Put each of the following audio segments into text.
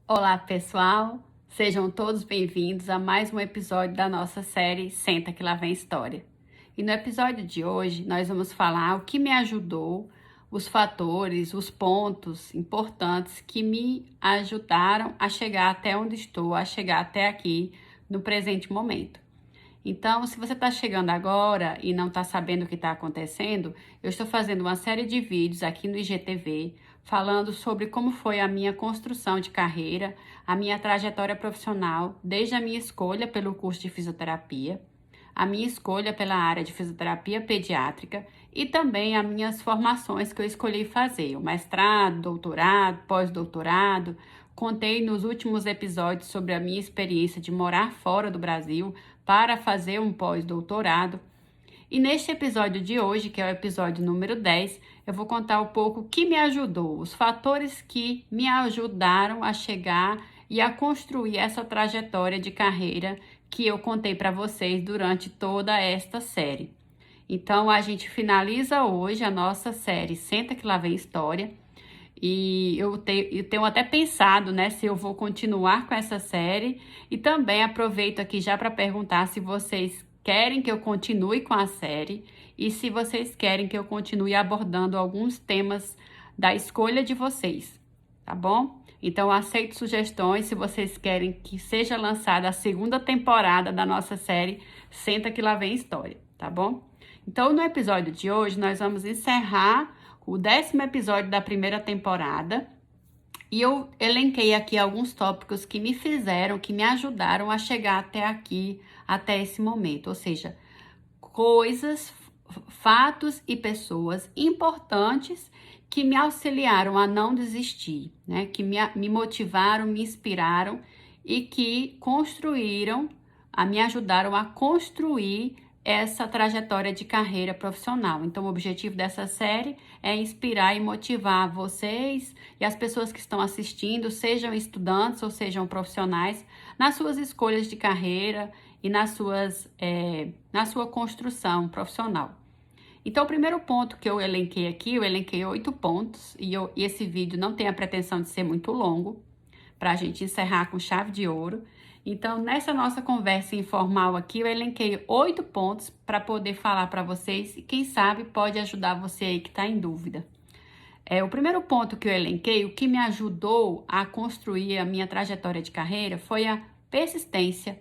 Olá, pessoal! Sejam todos bem-vindos a mais um episódio da nossa série Senta que lá vem história. E no episódio de hoje nós vamos falar o que me ajudou, os fatores, os pontos importantes que me ajudaram a chegar até onde estou, a chegar até aqui no presente momento. Então, se você está chegando agora e não está sabendo o que está acontecendo, eu estou fazendo uma série de vídeos aqui no IGTV falando sobre como foi a minha construção de carreira, a minha trajetória profissional, desde a minha escolha pelo curso de fisioterapia, a minha escolha pela área de fisioterapia pediátrica e também as minhas formações que eu escolhi fazer, o mestrado, doutorado, pós-doutorado. Contei nos últimos episódios sobre a minha experiência de morar fora do Brasil para fazer um pós-doutorado. E neste episódio de hoje, que é o episódio número 10, eu vou contar um pouco o que me ajudou, os fatores que me ajudaram a chegar e a construir essa trajetória de carreira que eu contei para vocês durante toda esta série. Então, a gente finaliza hoje a nossa série Senta que lá vem história. E eu tenho até pensado, né, se eu vou continuar com essa série. E também aproveito aqui já para perguntar se vocês querem que eu continue com a série e se vocês querem que eu continue abordando alguns temas da escolha de vocês, tá bom? Então, aceito sugestões se vocês querem que seja lançada a segunda temporada da nossa série Senta que lá vem história, tá bom? Então, no episódio de hoje, nós vamos encerrar o 10º episódio da primeira temporada e eu elenquei aqui alguns tópicos que me fizeram, que me ajudaram a chegar até aqui, até esse momento, ou seja, coisas, fatos e pessoas importantes que me auxiliaram a não desistir, né? Que me motivaram, me inspiraram e que me ajudaram a construir essa trajetória de carreira profissional. Então, o objetivo dessa série é inspirar e motivar vocês e as pessoas que estão assistindo, sejam estudantes ou sejam profissionais, nas suas escolhas de carreira e na sua construção profissional. Então, o primeiro ponto que eu elenquei aqui, eu elenquei 8 pontos, e esse vídeo não tem a pretensão de ser muito longo, para a gente encerrar com chave de ouro. Então, nessa nossa conversa informal aqui, eu elenquei 8 pontos para poder falar para vocês e quem sabe pode ajudar você aí que está em dúvida. O primeiro ponto que eu elenquei, o que me ajudou a construir a minha trajetória de carreira foi a persistência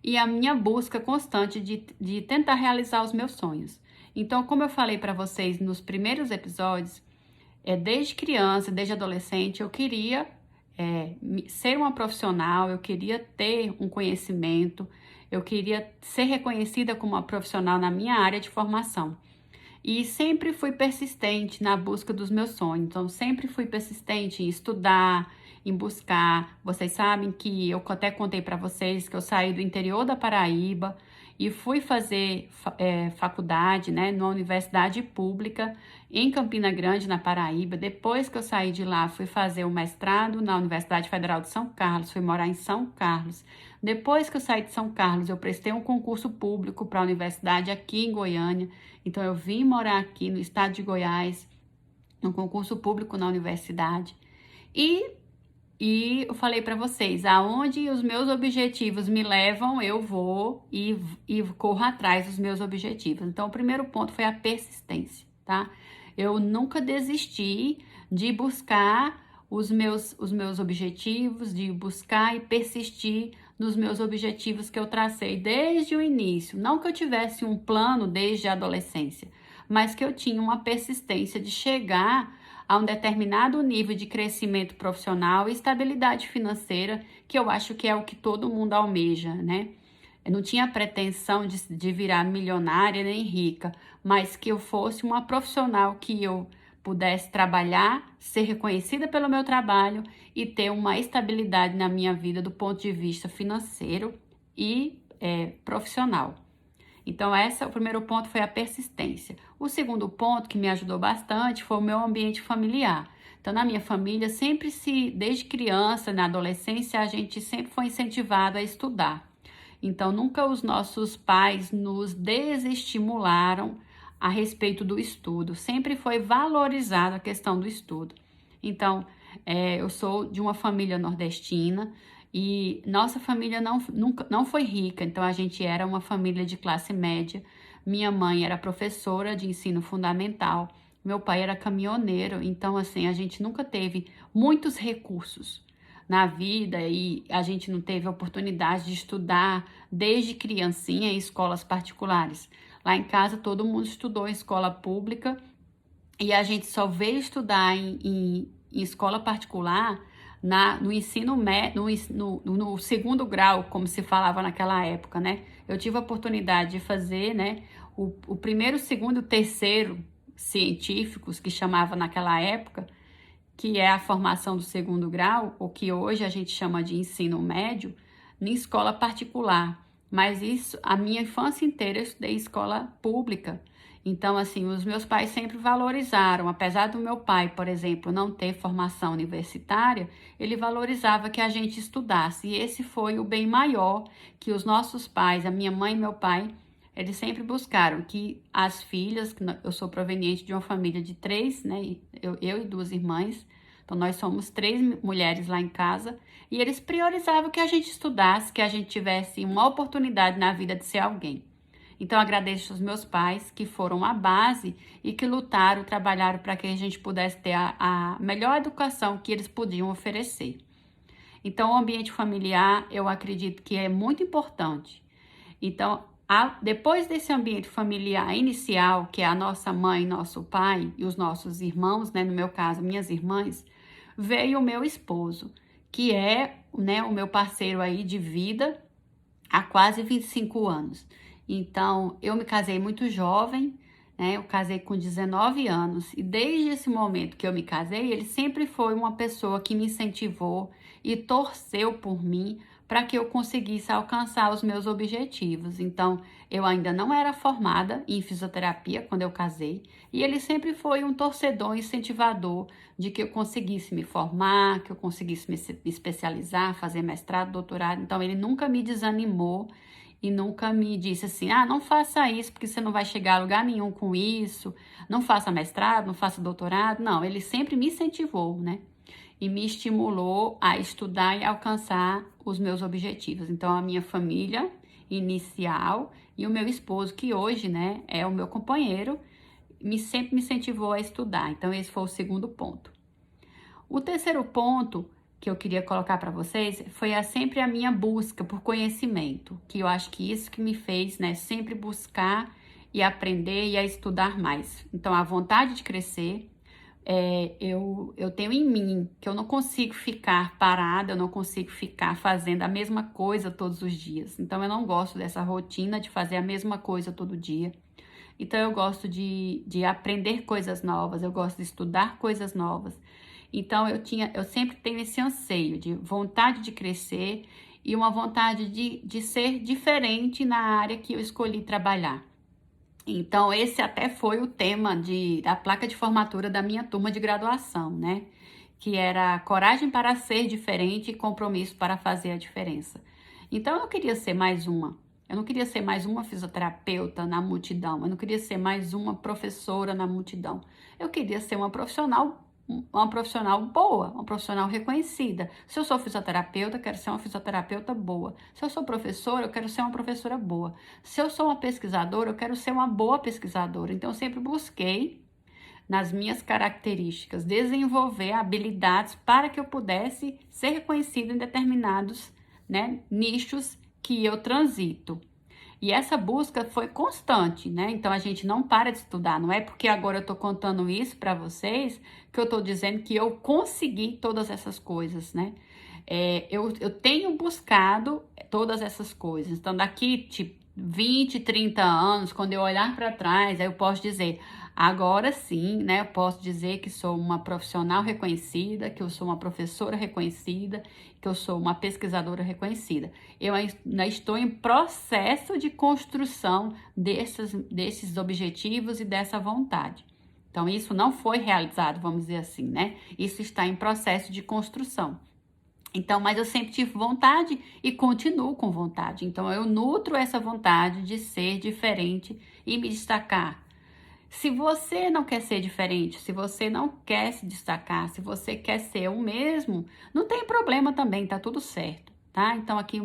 e a minha busca constante de tentar realizar os meus sonhos. Então, como eu falei para vocês nos primeiros episódios, desde criança, desde adolescente, eu queria ser uma profissional, eu queria ter um conhecimento, eu queria ser reconhecida como uma profissional na minha área de formação. E sempre fui persistente na busca dos meus sonhos. Então, sempre fui persistente em estudar, em buscar. Vocês sabem que eu até contei para vocês que eu saí do interior da Paraíba e fui fazer faculdade, né, numa universidade pública em Campina Grande, na Paraíba. Depois que eu saí de lá, fui fazer o mestrado na Universidade Federal de São Carlos, fui morar em São Carlos. Depois que eu saí de São Carlos, eu prestei um concurso público para a universidade aqui em Goiânia. Então, eu vim morar aqui no estado de Goiás, no concurso público na universidade. E eu falei para vocês, aonde os meus objetivos me levam, eu vou e corro atrás dos meus objetivos. Então, o primeiro ponto foi a persistência, tá? Eu nunca desisti de buscar os meus objetivos, de buscar e persistir nos meus objetivos que eu tracei desde o início. Não que eu tivesse um plano desde a adolescência, mas que eu tinha uma persistência de chegar a um determinado nível de crescimento profissional e estabilidade financeira, que eu acho que é o que todo mundo almeja, né? Eu não tinha pretensão de virar milionária nem rica, mas que eu fosse uma profissional que eu pudesse trabalhar, ser reconhecida pelo meu trabalho e ter uma estabilidade na minha vida do ponto de vista financeiro e profissional. Então, o primeiro ponto foi a persistência. O segundo ponto que me ajudou bastante foi o meu ambiente familiar. Então, na minha família, desde criança, na adolescência, a gente sempre foi incentivado a estudar. Então, nunca os nossos pais nos desestimularam a respeito do estudo. Sempre foi valorizada a questão do estudo. Então, Eu sou de uma família nordestina e nossa família não foi rica, então a gente era uma família de classe média. Minha mãe era professora de ensino fundamental, meu pai era caminhoneiro, então assim, a gente nunca teve muitos recursos na vida e a gente não teve oportunidade de estudar desde criancinha em escolas particulares. Lá em casa todo mundo estudou em escola pública e a gente só veio estudar em escola particular no ensino no segundo grau, como se falava naquela época, né? Eu tive a oportunidade de fazer, né, o primeiro, segundo e o terceiro científicos, que chamava naquela época, que é a formação do segundo grau, o que hoje a gente chama de ensino médio, em escola particular. Mas isso, a minha infância inteira eu estudei em escola pública. Então, assim, os meus pais sempre valorizaram, apesar do meu pai, por exemplo, não ter formação universitária, ele valorizava que a gente estudasse. E esse foi o bem maior que os nossos pais, a minha mãe e meu pai, eles sempre buscaram que as filhas, eu sou proveniente de uma família de três, né? Eu e duas irmãs, então nós somos três mulheres lá em casa, e eles priorizavam que a gente estudasse, que a gente tivesse uma oportunidade na vida de ser alguém. Então, agradeço aos meus pais, que foram a base e que lutaram, trabalharam para que a gente pudesse ter a melhor educação que eles podiam oferecer. Então, o ambiente familiar, eu acredito que é muito importante. Então, depois desse ambiente familiar inicial, que é a nossa mãe, nosso pai e os nossos irmãos, né, no meu caso, minhas irmãs, veio o meu esposo, que é, né, o meu parceiro aí de vida há quase 25 anos. Então, eu me casei muito jovem, né? Eu casei com 19 anos e desde esse momento que eu me casei, ele sempre foi uma pessoa que me incentivou e torceu por mim para que eu conseguisse alcançar os meus objetivos. Então, eu ainda não era formada em fisioterapia quando eu casei, e ele sempre foi um torcedor, incentivador de que eu conseguisse me formar, que eu conseguisse me especializar, fazer mestrado, doutorado. Então, ele nunca me desanimou e nunca me disse assim: ah, não faça isso porque você não vai chegar a lugar nenhum com isso, não faça mestrado, não faça doutorado. Não, ele sempre me incentivou, né? E me estimulou a estudar e alcançar os meus objetivos. Então, a minha família inicial e o meu esposo, que hoje, né, é o meu companheiro, sempre me incentivou a estudar. Então, esse foi o segundo ponto. O terceiro ponto que eu queria colocar para vocês foi sempre a minha busca por conhecimento, que eu acho que isso que me fez, né, sempre buscar e aprender e a estudar mais. Então, a vontade de crescer, eu tenho em mim que eu não consigo ficar parada, eu não consigo ficar fazendo a mesma coisa todos os dias. Então, eu não gosto dessa rotina de fazer a mesma coisa todo dia. Então, eu gosto de aprender coisas novas, eu gosto de estudar coisas novas. Então, eu sempre tenho esse anseio de vontade de crescer e uma vontade de ser diferente na área que eu escolhi trabalhar. Então, esse até foi o tema da placa de formatura da minha turma de graduação, né? Que era coragem para ser diferente e compromisso para fazer a diferença. Então, eu não queria ser mais uma. Eu não queria ser mais uma fisioterapeuta na multidão. Eu não queria ser mais uma professora na multidão. Eu queria ser uma profissional boa, uma profissional reconhecida. Se eu sou fisioterapeuta, eu quero ser uma fisioterapeuta boa. Se eu sou professora, eu quero ser uma professora boa. Se eu sou uma pesquisadora, eu quero ser uma boa pesquisadora. Então, eu sempre busquei, nas minhas características, desenvolver habilidades para que eu pudesse ser reconhecida em determinados, né, nichos que eu transito. E essa busca foi constante, né? Então a gente não para de estudar. Não é porque agora eu estou contando isso para vocês que eu estou dizendo que eu consegui todas essas coisas, né? Eu tenho buscado todas essas coisas. Então, daqui, tipo, 20, 30 anos, quando eu olhar para trás, aí eu posso dizer, agora sim, né? Eu posso dizer que sou uma profissional reconhecida, que eu sou uma professora reconhecida, que eu sou uma pesquisadora reconhecida. Eu ainda estou em processo de construção desses objetivos e dessa vontade. Então, isso não foi realizado, vamos dizer assim, né? Isso está em processo de construção. Então, mas eu sempre tive vontade e continuo com vontade. Então, eu nutro essa vontade de ser diferente e me destacar. Se você não quer ser diferente, se você não quer se destacar, se você quer ser o mesmo, não tem problema também, tá tudo certo, tá? Então aqui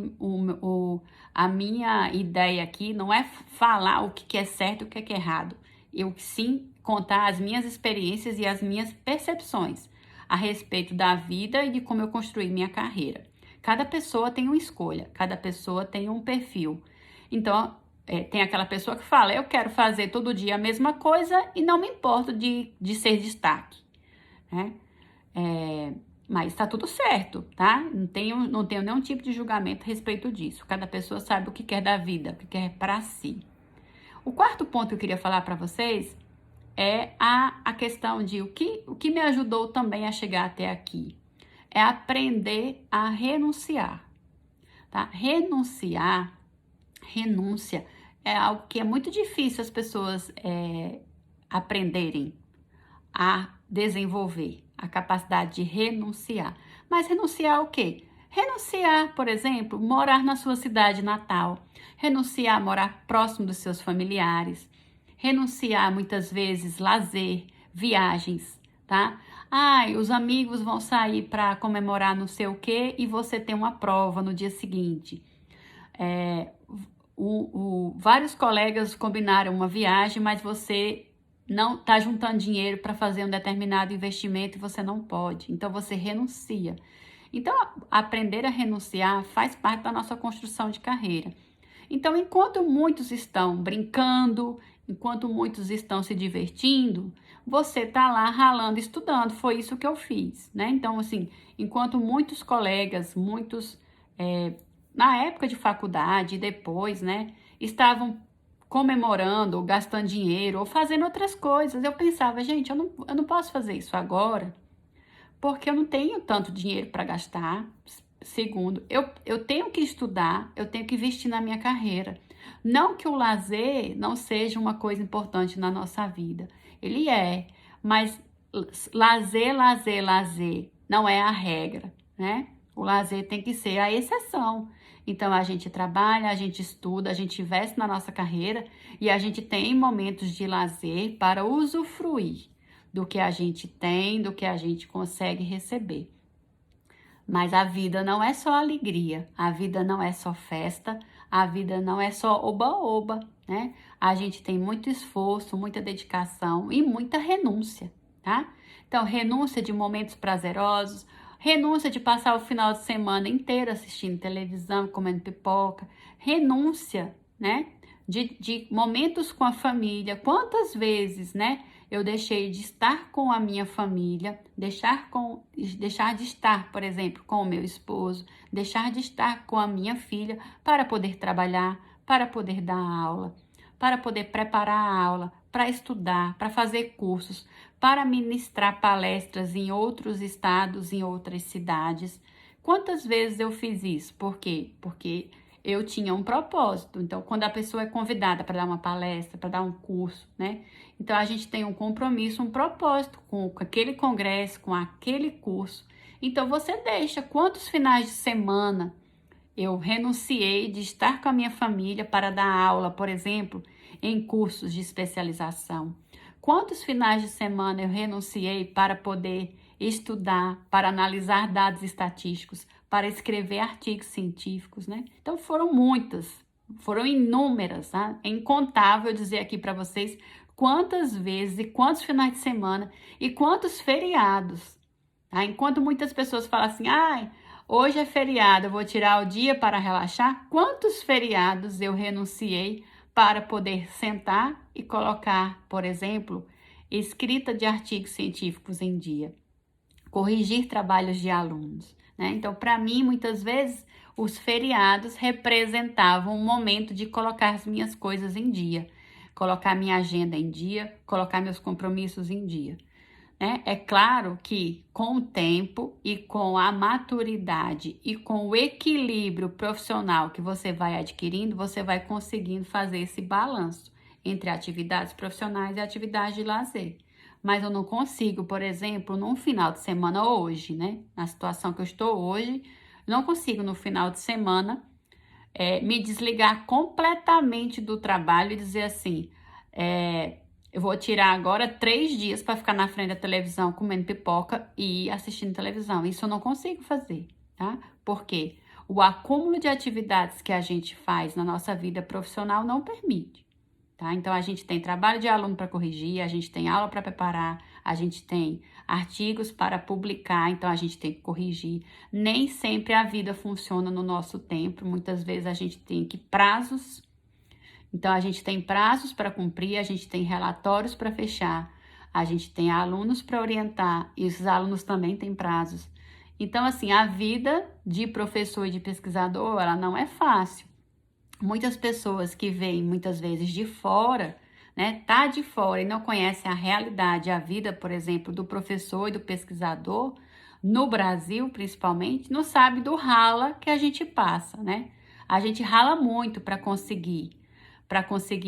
a minha ideia aqui não é falar o que é certo e o que é errado. Eu sim contar as minhas experiências e as minhas percepções a respeito da vida e de como eu construí minha carreira. Cada pessoa tem uma escolha, cada pessoa tem um perfil. Então, tem aquela pessoa que fala, eu quero fazer todo dia a mesma coisa e não me importo de ser destaque, né? Mas tá tudo certo, tá? Não tenho nenhum tipo de julgamento a respeito disso. Cada pessoa sabe o que quer da vida, o que quer para si. O quarto ponto que eu queria falar para vocês é a questão de o que me ajudou também a chegar até aqui. É aprender a renunciar, tá? Renúncia é algo que é muito difícil as pessoas aprenderem a desenvolver, a capacidade de renunciar. Mas renunciar ao quê? Renunciar, por exemplo, morar na sua cidade natal, renunciar a morar próximo dos seus familiares, renunciar muitas vezes lazer, viagens, tá? Ai, os amigos vão sair para comemorar não sei o quê e você tem uma prova no dia seguinte. Vários colegas combinaram uma viagem, mas você não está juntando dinheiro para fazer um determinado investimento e você não pode. Então, você renuncia. Então, aprender a renunciar faz parte da nossa construção de carreira. Então, enquanto muitos estão brincando, enquanto muitos estão se divertindo, você está lá ralando, estudando. Foi isso que eu fiz, né? Então, assim, enquanto muitos colegas, na época de faculdade e depois, né, estavam comemorando, ou gastando dinheiro, ou fazendo outras coisas, eu pensava, gente, eu não posso fazer isso agora, porque eu não tenho tanto dinheiro para gastar. Segundo, eu tenho que estudar, eu tenho que investir na minha carreira. Não que o lazer não seja uma coisa importante na nossa vida. Ele é, mas lazer não é a regra, né? O lazer tem que ser a exceção. Então, a gente trabalha, a gente estuda, a gente investe na nossa carreira e a gente tem momentos de lazer para usufruir do que a gente tem, do que a gente consegue receber. Mas a vida não é só alegria, a vida não é só festa, a vida não é só oba-oba, né? A gente tem muito esforço, muita dedicação e muita renúncia, tá? Então, renúncia de momentos prazerosos, renúncia de passar o final de semana inteiro assistindo televisão, comendo pipoca, renúncia, né? De momentos com a família. Quantas vezes, né? Eu deixei de estar com a minha família, deixar de estar, por exemplo, com o meu esposo, deixar de estar com a minha filha para poder trabalhar, para poder dar aula, para poder preparar a aula, para estudar, para fazer cursos, para ministrar palestras em outros estados, em outras cidades. Quantas vezes eu fiz isso? Por quê? Porque eu tinha um propósito. Então, quando a pessoa é convidada para dar uma palestra, para dar um curso, né? Então, a gente tem um compromisso, um propósito com aquele congresso, com aquele curso. Então, você deixa quantos finais de semana eu renunciei de estar com a minha família para dar aula, por exemplo, em cursos de especialização. Quantos finais de semana eu renunciei para poder estudar, para analisar dados estatísticos, para escrever artigos científicos, né? Então foram muitas, foram inúmeras, tá? É incontável dizer aqui para vocês quantas vezes e quantos finais de semana e quantos feriados, tá? Enquanto muitas pessoas falam assim, ai, hoje é feriado, eu vou tirar o dia para relaxar. Quantos feriados eu renunciei para poder sentar e colocar, por exemplo, escrita de artigos científicos em dia, corrigir trabalhos de alunos, né? Então, para mim, muitas vezes, os feriados representavam um momento de colocar as minhas coisas em dia, colocar minha agenda em dia, colocar meus compromissos em dia. É claro que com o tempo e com a maturidade e com o equilíbrio profissional que você vai adquirindo, você vai conseguindo fazer esse balanço entre atividades profissionais e atividades de lazer. Mas eu não consigo, por exemplo, num final de semana hoje, né? Na situação que eu estou hoje, não consigo no final de semana me desligar completamente do trabalho e dizer assim, Eu vou tirar agora 3 dias para ficar na frente da televisão comendo pipoca e assistindo televisão. Isso eu não consigo fazer, tá? Por quê? O acúmulo de atividades que a gente faz na nossa vida profissional não permite, tá? Então, a gente tem trabalho de aluno para corrigir, a gente tem aula para preparar, a gente tem artigos para publicar, então a gente tem que corrigir. Nem sempre a vida funciona no nosso tempo, muitas vezes a gente tem prazos. Então, a gente tem prazos para cumprir, a gente tem relatórios para fechar, a gente tem alunos para orientar, e esses alunos também têm prazos. Então, assim, a vida de professor e de pesquisador, ela não é fácil. Muitas pessoas que vêm, muitas vezes, de fora, né, tá de fora e não conhecem a realidade, a vida, por exemplo, do professor e do pesquisador, no Brasil, principalmente, não sabe do rala que a gente passa, né? A gente rala muito para conseguir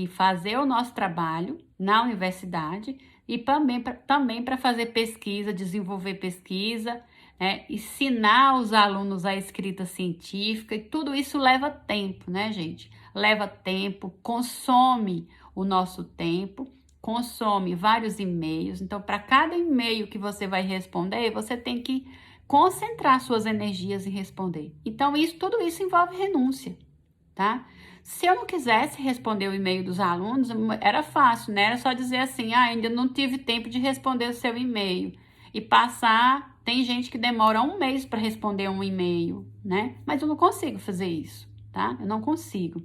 fazer o nosso trabalho na universidade e também para fazer pesquisa, desenvolver pesquisa, né? Ensinar os alunos a escrita científica, e tudo isso leva tempo, né, gente? Leva tempo, consome o nosso tempo, consome vários e-mails. Então, para cada e-mail que você vai responder, você tem que concentrar suas energias em responder. Então, tudo isso envolve renúncia, tá? Se eu não quisesse responder o e-mail dos alunos, era fácil, né? Era só dizer assim, ainda não tive tempo de responder o seu e-mail. E passar, tem gente que demora 1 mês para responder um e-mail, né? Mas eu não consigo fazer isso, tá? Eu não consigo.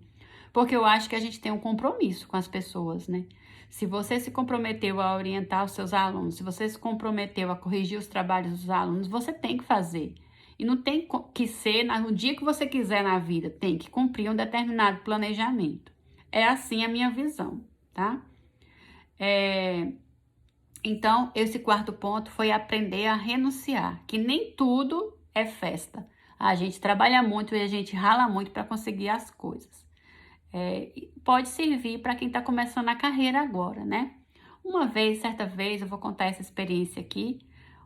Porque eu acho que a gente tem um compromisso com as pessoas, né? Se você se comprometeu a orientar os seus alunos, se você se comprometeu a corrigir os trabalhos dos alunos, você tem que fazer. E não tem que ser no dia que você quiser na vida, tem que cumprir um determinado planejamento. É assim a minha visão, tá? Então, esse quarto ponto foi aprender a renunciar, que nem tudo é festa. A gente trabalha muito e a gente rala muito para conseguir as coisas. Pode servir para quem está começando a carreira agora, né? Certa vez, eu vou contar essa experiência aqui.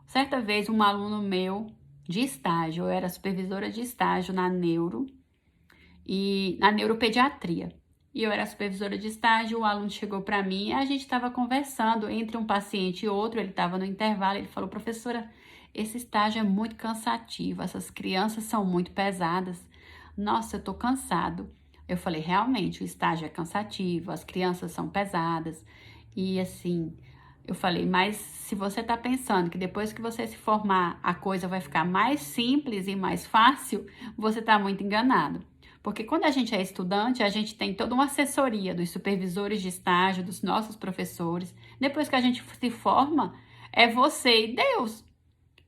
Certa vez, um aluno meu de estágio, eu era supervisora de estágio na neuropediatria. E eu era supervisora de estágio, o aluno chegou para mim e a gente estava conversando entre um paciente e outro, ele estava no intervalo, ele falou, professora, esse estágio é muito cansativo, essas crianças são muito pesadas, nossa, eu tô cansado. Eu falei, realmente, o estágio é cansativo, as crianças são pesadas, e assim, eu falei, mas se você tá pensando que depois que você se formar, a coisa vai ficar mais simples e mais fácil, você tá muito enganado. Porque quando a gente é estudante, a gente tem toda uma assessoria dos supervisores de estágio, dos nossos professores. Depois que a gente se forma, é você e Deus.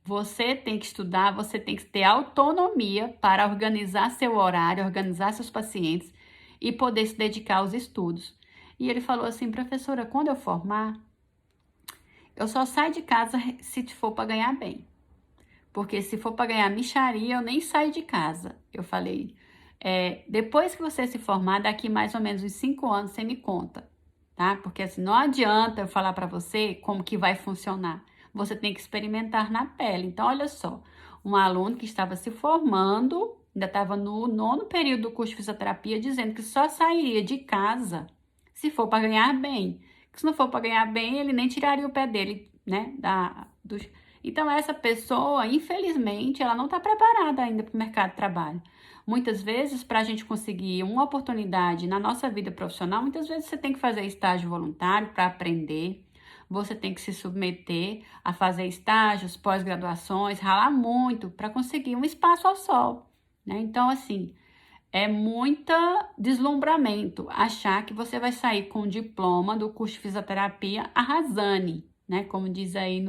Você tem que estudar, você tem que ter autonomia para organizar seu horário, organizar seus pacientes e poder se dedicar aos estudos. E ele falou assim, professora, quando eu formar, eu só saio de casa se for para ganhar bem. Porque se for para ganhar mixaria, eu nem saio de casa. Eu falei, depois que você se formar, daqui mais ou menos uns 5 anos, você me conta, tá? Porque assim, não adianta eu falar para você como que vai funcionar. Você tem que experimentar na pele. Então, olha só, um aluno que estava se formando, ainda estava no 9º período do curso de fisioterapia, dizendo que só sairia de casa se for para ganhar bem. Que se não for para ganhar bem, ele nem tiraria o pé dele, né? Então, essa pessoa, infelizmente, ela não está preparada ainda para o mercado de trabalho. Muitas vezes, para a gente conseguir uma oportunidade na nossa vida profissional, muitas vezes você tem que fazer estágio voluntário para aprender, você tem que se submeter a fazer estágios, pós-graduações, ralar muito para conseguir um espaço ao sol, né? Então, assim, é muito deslumbramento achar que você vai sair com um diploma do curso de fisioterapia arrasane, né? Como diz aí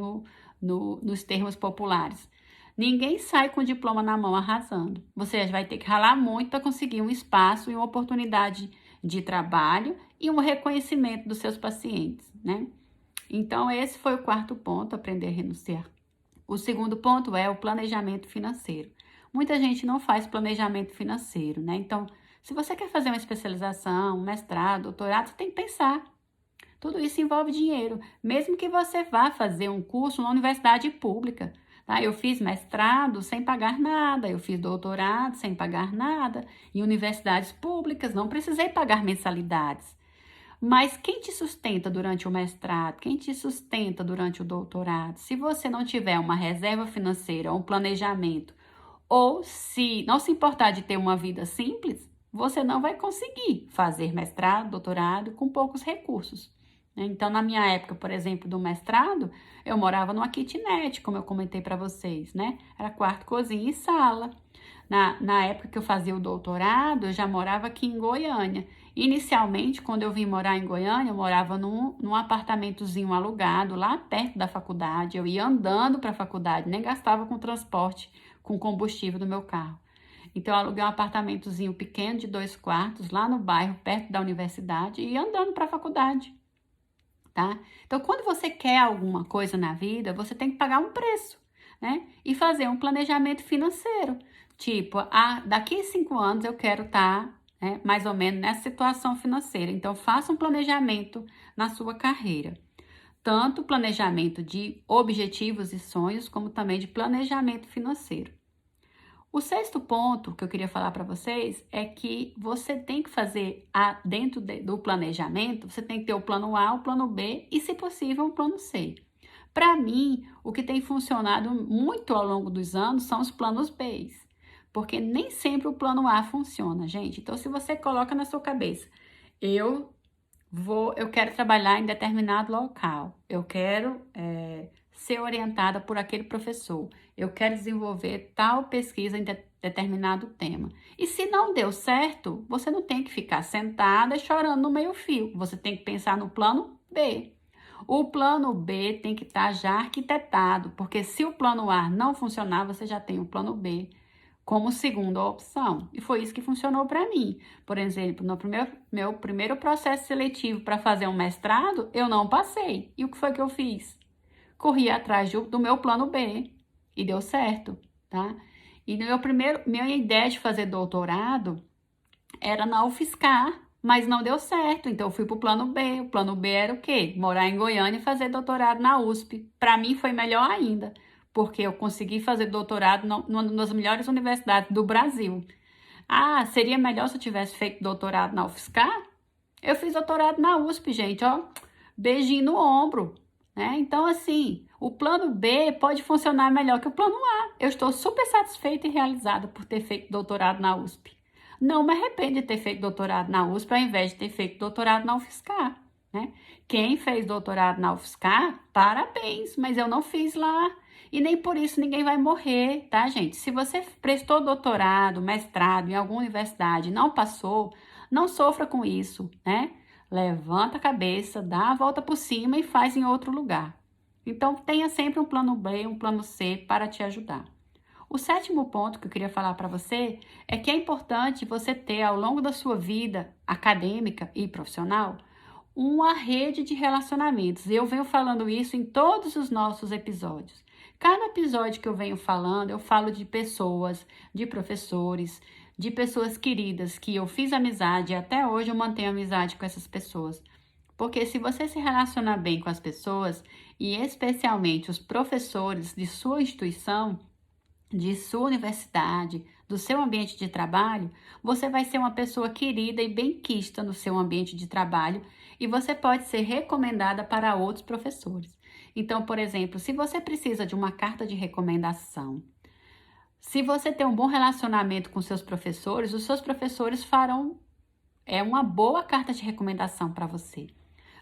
nos termos populares. Ninguém sai com o diploma na mão arrasando. Você vai ter que ralar muito para conseguir um espaço e uma oportunidade de trabalho e um reconhecimento dos seus pacientes, né? Então, esse foi o quarto ponto, aprender a renunciar. O segundo ponto é o planejamento financeiro. Muita gente não faz planejamento financeiro, né? Então, se você quer fazer uma especialização, um mestrado, doutorado, você tem que pensar. Tudo isso envolve dinheiro, mesmo que você vá fazer um curso na universidade pública, tá? Eu fiz mestrado sem pagar nada, eu fiz doutorado sem pagar nada, em universidades públicas, não precisei pagar mensalidades. Mas quem te sustenta durante o mestrado? Quem te sustenta durante o doutorado? Se você não tiver uma reserva financeira, um planejamento, ou se não se importar de ter uma vida simples, você não vai conseguir fazer mestrado, doutorado com poucos recursos. Então, na minha época, por exemplo, do mestrado, eu morava numa kitnet, como eu comentei para vocês, né? Era quarto, cozinha e sala. Na época que eu fazia o doutorado, eu já morava aqui em Goiânia. Inicialmente, quando eu vim morar em Goiânia, eu morava num apartamentozinho alugado, lá perto da faculdade. Eu ia andando para a faculdade, nem gastava com transporte, com combustível do meu carro. Então, eu aluguei um apartamentozinho pequeno de 2 quartos, lá no bairro, perto da universidade, e ia andando para a faculdade, tá? Então, quando você quer alguma coisa na vida, você tem que pagar um preço, né? E fazer um planejamento financeiro. Tipo, daqui a 5 anos eu quero estar, né, mais ou menos nessa situação financeira. Então, faça um planejamento na sua carreira. Tanto planejamento de objetivos e sonhos, como também de planejamento financeiro. O sexto ponto que eu queria falar para vocês é que você tem que fazer dentro do planejamento, você tem que ter o plano A, o plano B e, se possível, o plano C. Para mim, o que tem funcionado muito ao longo dos anos são os planos B, porque nem sempre o plano A funciona, gente. Então, se você coloca na sua cabeça, eu quero trabalhar em determinado local, eu quero ser orientada por aquele professor, eu quero desenvolver tal pesquisa em determinado tema. E se não deu certo, você não tem que ficar sentada chorando no meio-fio, você tem que pensar no plano B. O plano B tem que estar já arquitetado, porque se o plano A não funcionar, você já tem o plano B como segunda opção. E foi isso que funcionou para mim. Por exemplo, no meu primeiro processo seletivo para fazer um mestrado, eu não passei. E o que foi que eu fiz? Corri atrás do meu plano B e deu certo, tá? E minha ideia de fazer doutorado era na UFSCar, mas não deu certo. Então eu fui pro plano B. O plano B era o quê? Morar em Goiânia e fazer doutorado na USP. Para mim foi melhor ainda, porque eu consegui fazer doutorado numa das melhores universidades do Brasil. Ah, seria melhor se eu tivesse feito doutorado na UFSCar? Eu fiz doutorado na USP, gente, ó. Beijinho no ombro, né? Então, assim, o plano B pode funcionar melhor que o plano A. Eu estou super satisfeita e realizada por ter feito doutorado na USP. Não me arrependo de ter feito doutorado na USP ao invés de ter feito doutorado na UFSCar, né? Quem fez doutorado na UFSCar, parabéns, mas eu não fiz lá. E nem por isso ninguém vai morrer, tá, gente? Se você prestou doutorado, mestrado em alguma universidade e não passou, não sofra com isso, né? Levanta a cabeça, dá a volta por cima e faz em outro lugar. Então, tenha sempre um plano B, um plano C para te ajudar. O sétimo ponto que eu queria falar para você é que é importante você ter, ao longo da sua vida acadêmica e profissional, uma rede de relacionamentos. Eu venho falando isso em todos os nossos episódios. Cada episódio que eu venho falando, eu falo de pessoas, de professores, de pessoas queridas que eu fiz amizade e até hoje eu mantenho amizade com essas pessoas. Porque se você se relacionar bem com as pessoas, e especialmente os professores de sua instituição, de sua universidade, do seu ambiente de trabalho, você vai ser uma pessoa querida e benquista no seu ambiente de trabalho e você pode ser recomendada para outros professores. Então, por exemplo, se você precisa de uma carta de recomendação, se você tem um bom relacionamento com seus professores, os seus professores farão uma boa carta de recomendação para você.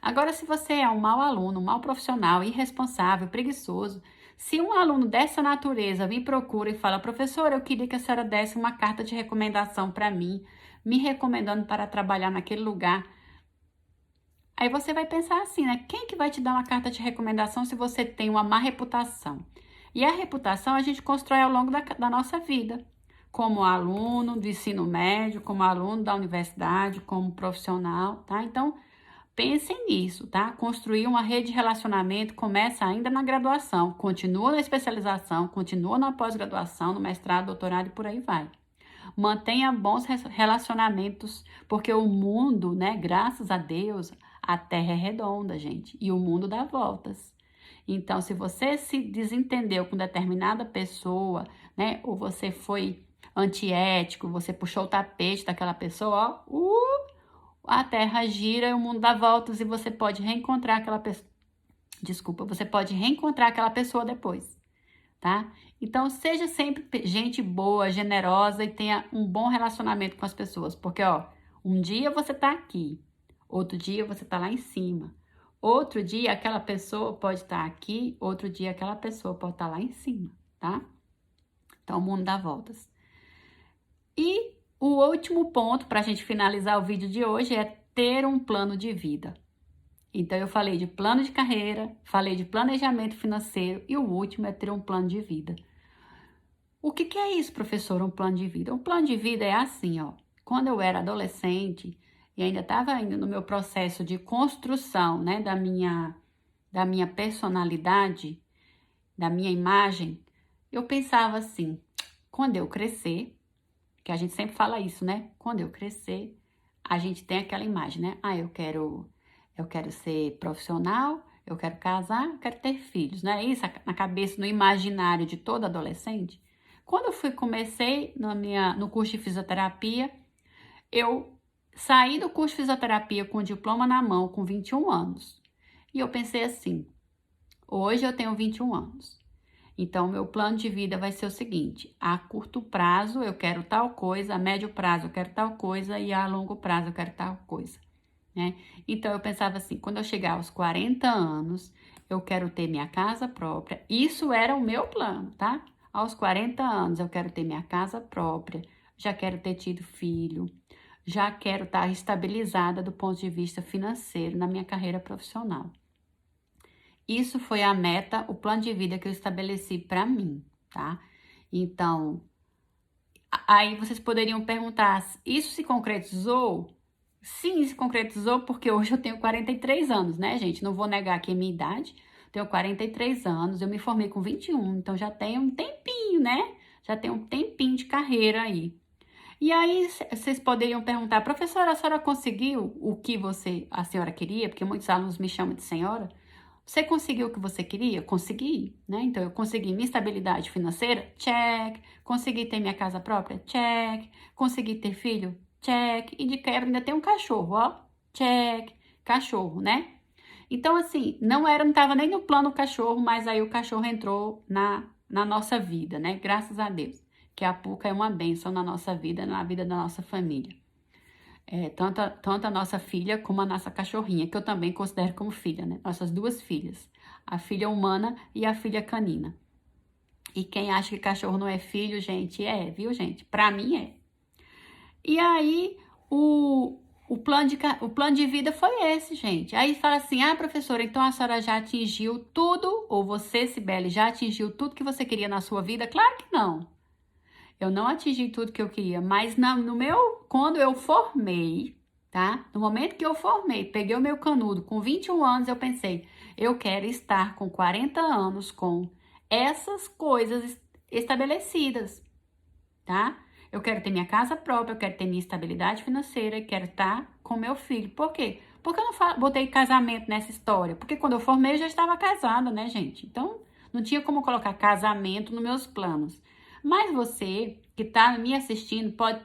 Agora, se você é um mau aluno, um mau profissional, irresponsável, preguiçoso, se um aluno dessa natureza me procura e fala, professora, eu queria que a senhora desse uma carta de recomendação para mim, me recomendando para trabalhar naquele lugar, aí você vai pensar assim, né? Quem que vai te dar uma carta de recomendação se você tem uma má reputação? E a reputação a gente constrói ao longo da nossa vida, como aluno do ensino médio, como aluno da universidade, como profissional, tá? Então, pensem nisso, tá? Construir uma rede de relacionamento começa ainda na graduação, continua na especialização, continua na pós-graduação, no mestrado, doutorado e por aí vai. Mantenha bons relacionamentos, porque o mundo, né, graças a Deus, a Terra é redonda, gente, e o mundo dá voltas. Então, se você se desentendeu com determinada pessoa, né, ou você foi antiético, você puxou o tapete daquela pessoa, ó, a Terra gira e o mundo dá voltas e você pode reencontrar aquela pessoa. Desculpa, você pode reencontrar aquela pessoa depois, tá? Então, seja sempre gente boa, generosa e tenha um bom relacionamento com as pessoas. Porque, ó, um dia você tá aqui, outro dia você tá lá em cima. Outro dia aquela pessoa pode estar aqui, outro dia aquela pessoa pode estar lá em cima, tá? Então, o mundo dá voltas. E o último ponto para a gente finalizar o vídeo de hoje é ter um plano de vida. Então, eu falei de plano de carreira, falei de planejamento financeiro e o último é ter um plano de vida. O que é isso, professor, um plano de vida? Um plano de vida é assim, ó. Quando eu era adolescente e ainda estava indo no meu processo de construção, né, da minha personalidade, da minha imagem, eu pensava assim, quando eu crescer, que a gente sempre fala isso, né? Quando eu crescer, a gente tem aquela imagem, né? Ah, eu quero ser profissional, eu quero casar, eu quero ter filhos, né? Isso na cabeça, no imaginário de todo adolescente. Quando eu comecei no curso de fisioterapia, eu saí do curso de fisioterapia com o diploma na mão, com 21 anos. E eu pensei assim, hoje eu tenho 21 anos. Então, meu plano de vida vai ser o seguinte, a curto prazo eu quero tal coisa, a médio prazo eu quero tal coisa e a longo prazo eu quero tal coisa, né? Então, eu pensava assim, quando eu chegar aos 40 anos, eu quero ter minha casa própria. Isso era o meu plano, tá? Aos 40 anos, eu quero ter minha casa própria, já quero ter tido filho, já quero estar estabilizada do ponto de vista financeiro na minha carreira profissional. Isso foi a meta, o plano de vida que eu estabeleci para mim, tá? Então, aí vocês poderiam perguntar, isso se concretizou? Sim, se concretizou porque hoje eu tenho 43 anos, né, gente? Não vou negar aqui a minha idade. Tenho 43 anos, eu me formei com 21, então já tenho um tempinho, né? Já tenho um tempinho de carreira aí. E aí vocês poderiam perguntar, professora, a senhora conseguiu o que a senhora queria? Porque muitos alunos me chamam de senhora. Você conseguiu o que você queria? Consegui, né? Então, eu consegui minha estabilidade financeira? Check. Consegui ter minha casa própria? Check. Consegui ter filho? Check. E de quebra ainda tem um cachorro, ó. Check. Cachorro, né? Então, assim, não estava nem no plano cachorro, mas aí o cachorro entrou na nossa vida, né? Graças a Deus. Que a Puca é uma bênção na nossa vida, na vida da nossa família. Tanto a nossa filha como a nossa cachorrinha, que eu também considero como filha, né? Nossas duas filhas, a filha humana e a filha canina. E quem acha que cachorro não é filho, gente, viu, gente? Pra mim é. E aí, o plano de vida foi esse, gente. Aí fala assim, professora, então a senhora já atingiu tudo, ou você, Cibele, já atingiu tudo que você queria na sua vida? Claro que não. Eu não atingi tudo que eu queria, mas quando eu formei, tá? No momento que eu formei, peguei o meu canudo, com 21 anos eu pensei, eu quero estar com 40 anos com essas coisas estabelecidas, tá? Eu quero ter minha casa própria, eu quero ter minha estabilidade financeira, eu quero estar com meu filho. Por quê? Porque eu não botei casamento nessa história? Porque quando eu formei eu já estava casada, né, gente? Então, não tinha como colocar casamento nos meus planos. Mas você que está me assistindo pode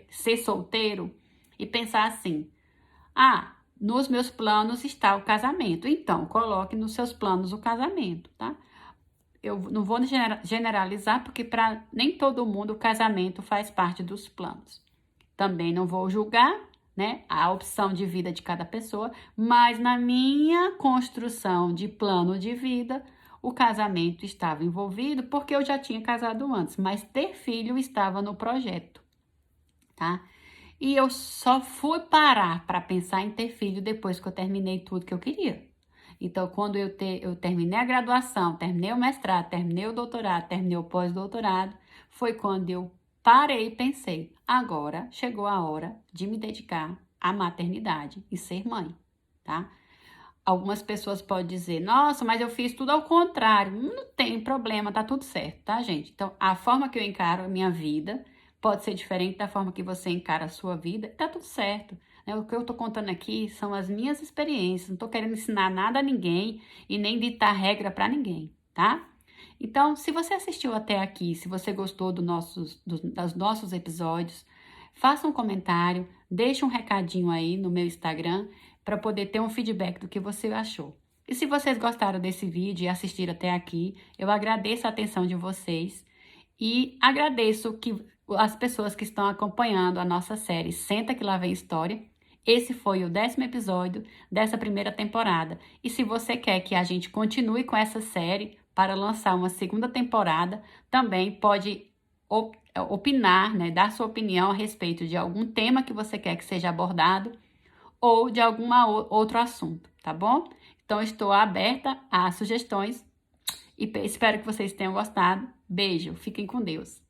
ser solteiro e pensar assim, nos meus planos está o casamento. Então, coloque nos seus planos o casamento, tá? Eu não vou generalizar, porque para nem todo mundo o casamento faz parte dos planos. Também não vou julgar, né, a opção de vida de cada pessoa, mas na minha construção de plano de vida, o casamento estava envolvido porque eu já tinha casado antes, mas ter filho estava no projeto, tá? E eu só fui parar para pensar em ter filho depois que eu terminei tudo que eu queria. Então, quando eu terminei a graduação, terminei o mestrado, terminei o doutorado, terminei o pós-doutorado, foi quando eu parei e pensei, agora chegou a hora de me dedicar à maternidade e ser mãe, tá? Algumas pessoas podem dizer, nossa, mas eu fiz tudo ao contrário. Não tem problema, tá tudo certo, tá, gente? Então, a forma que eu encaro a minha vida pode ser diferente da forma que você encara a sua vida, tá tudo certo. Né? O que eu tô contando aqui são as minhas experiências, não tô querendo ensinar nada a ninguém e nem ditar regra para ninguém, tá? Então, se você assistiu até aqui, se você gostou dos nossos episódios, Faça um comentário, deixe um recadinho aí no meu Instagram para poder ter um feedback do que você achou. E se vocês gostaram desse vídeo e assistiram até aqui, eu agradeço a atenção de vocês e agradeço que as pessoas que estão acompanhando a nossa série Senta que lá vem história. Esse foi o 10º episódio dessa primeira temporada. E se você quer que a gente continue com essa série para lançar uma segunda temporada, também pode opinar, né, dar sua opinião a respeito de algum tema que você quer que seja abordado ou de algum outro assunto, tá bom? Então, estou aberta a sugestões e espero que vocês tenham gostado. Beijo, fiquem com Deus.